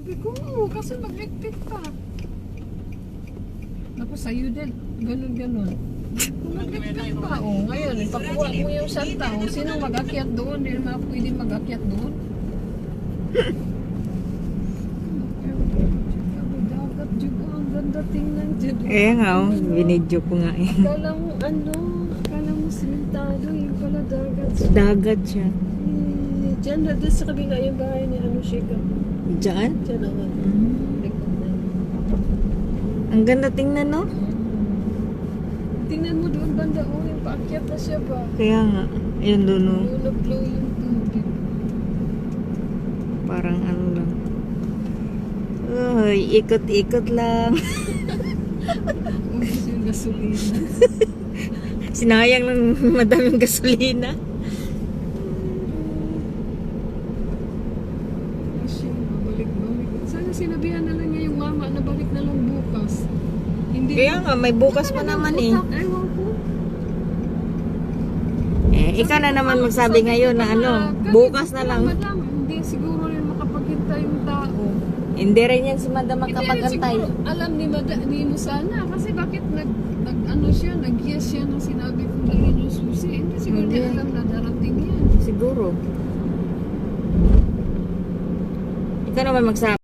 Sabi ko, oo, kasi magligpit pa. Naku, sa'yo din. Ganun. Kung magligpit pa, ngayon, ipakuha mo yung santa. Sino mag-akyat doon? Hindi naman pwede mag-akyat doon. Dagat juga, ang ganda tingnan dyan. Nga, binidyo ko nga eh. Akala mo simentado, yung pala dagat. Dagat siya. Diyan na doon sa kabila yung bahay ni Shika. Diyan? Diyan naman. Likod na. Ang ganda tingnan, no? Tingnan mo doon banda, yung paakyat na siya ba? Kaya nga, ayun doon, no? Nag-flow yung tubig. Parang ano lang. Uy, ikot-ikot lang. Ubus yung gasolina. Sinayang ng madaming gasolina. Babalik-balik. Sana sinabihan na lang niya yung mama na balik na lang bukas. Hindi. Kaya nga, may bukas pa naman eh. Ewan ko. Ikaw na naman magsabi ngayon na bukas na lang. Madam, hindi siguro rin makapaghintay yung tao. Hindi rin yan si Madam Hindi rin makapagantay. siguro alam ni mo sana. Kasi bakit nag-yes siya nung sinabi kong dalhin yung susi. Hindi siguro Hindi. niya alam na darating yan. Siguro. Ikaw naman magsabi.